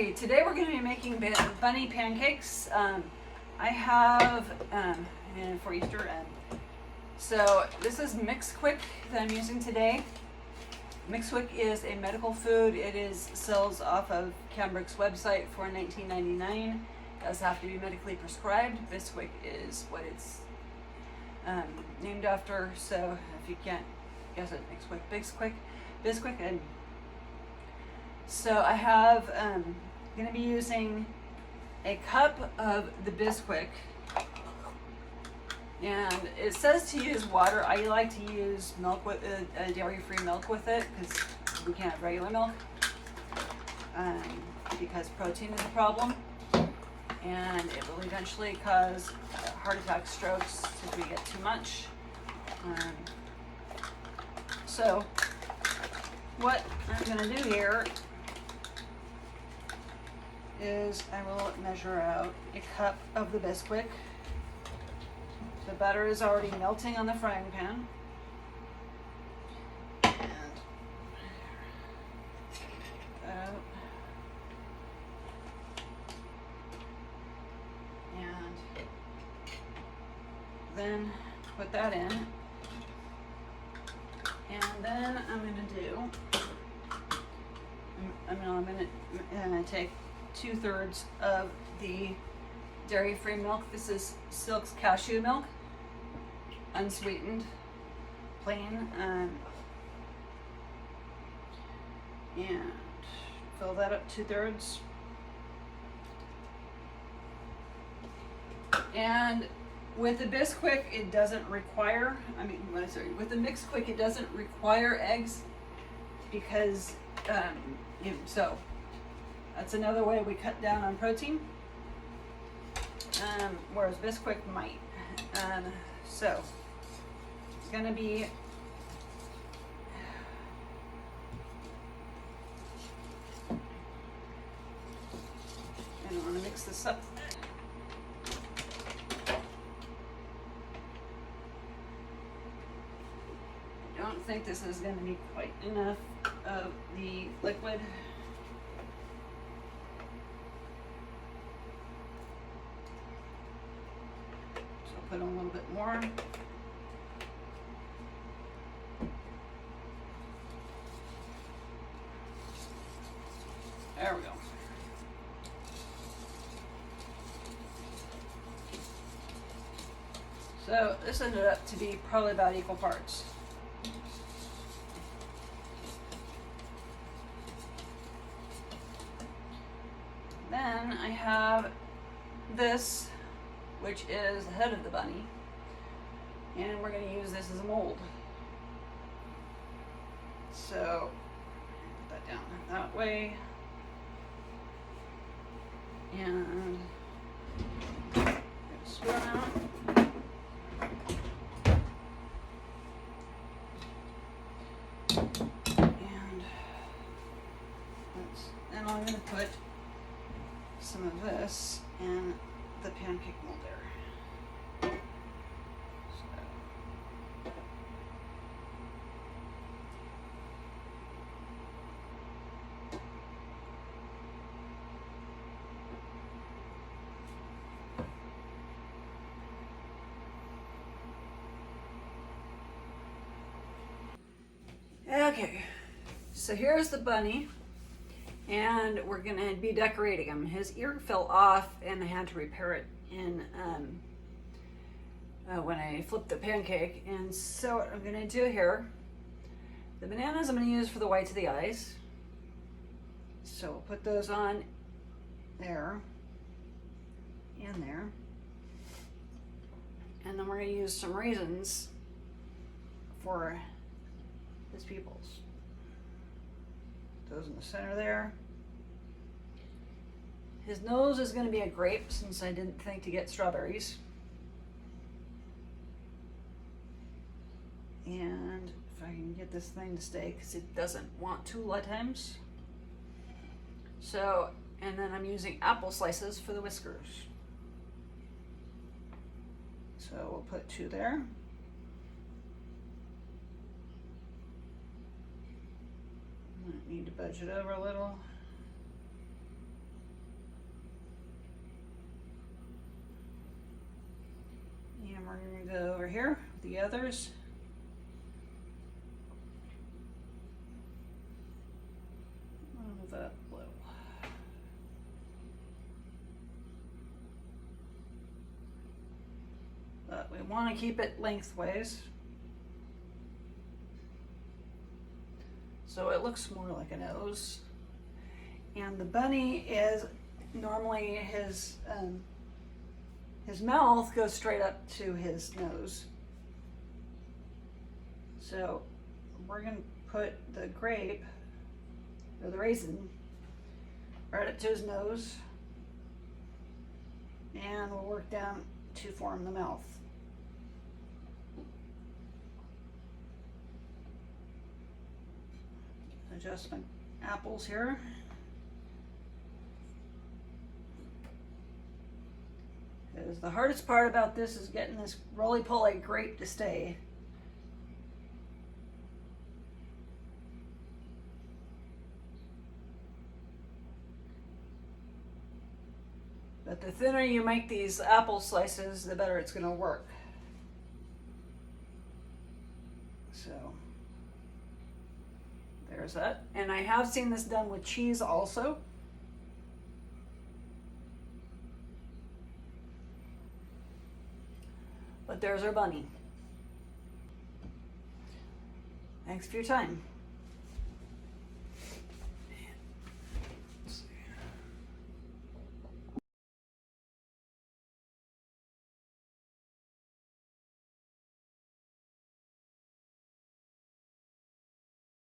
Okay, today we're going to be making bunny pancakes. I have and for Easter. So this is Mixquick that I'm using today. Mixquick is a medical food. It is sells off of Cambrick's website for $19.99. It does have to be medically prescribed. Bisquick is what it's named after. So if you can't guess it, Mixquick, Bisquick, and so I have going to be using a cup of the Bisquick, and it says to use water. I like to use milk with dairy-free milk with it because we can't have regular milk because protein is a problem, and it will eventually cause heart attack, strokes if we get too much. So what I'm going to do here is I will measure out a cup of the Bisquick. The butter is already melting on the frying pan. And that out. And then put that in. And then I'm going to do, I'm going to take 2/3 of the dairy-free milk. This is Silk's cashew milk, unsweetened, plain, and fill that up 2/3. And with the Bisquick, it doesn't require, with the Mixquick, it doesn't require eggs because, so that's another way we cut down on protein, whereas Bisquick might. So it's going to be I want to mix this up. I don't think this is going to be quite enough of the liquid. Put a little bit more. There we go. So this ended up to be probably about equal parts. Then I have this, which is the head of the bunny, and we're going to use this as a mold. So put that down that way, and get a spoon out. And I'm going to put some of this in the pancake mold there. Okay, so here's the bunny, and we're gonna be decorating him. His ear fell off and I had to repair it in when I flipped the pancake. And so what I'm gonna do here, the bananas I'm gonna use for the whites of the eyes. So we'll put those on there and there. And then we're gonna use some raisins for his pupils. Those in the center there. His nose is going to be a grape since I didn't think to get strawberries. And if I can get this thing to stay, because it doesn't want to a lot of times. So, and then I'm using apple slices for the whiskers. So we'll put 2 there. Might need to budge it over a little. And we're going to go over here with the others. Move that low. But we want to keep it lengthways, so it looks more like a nose. And the bunny is normally his mouth goes straight up to his nose. So we're going to put the grape or the raisin right up to his nose, and we'll work down to form the mouth. Adjust my apples here. Because the hardest part about this is getting this roly-poly grape to stay. But the thinner you make these apple slices, the better it's going to work. So there's that. And I have seen this done with cheese also. But there's our bunny. Thanks for your time.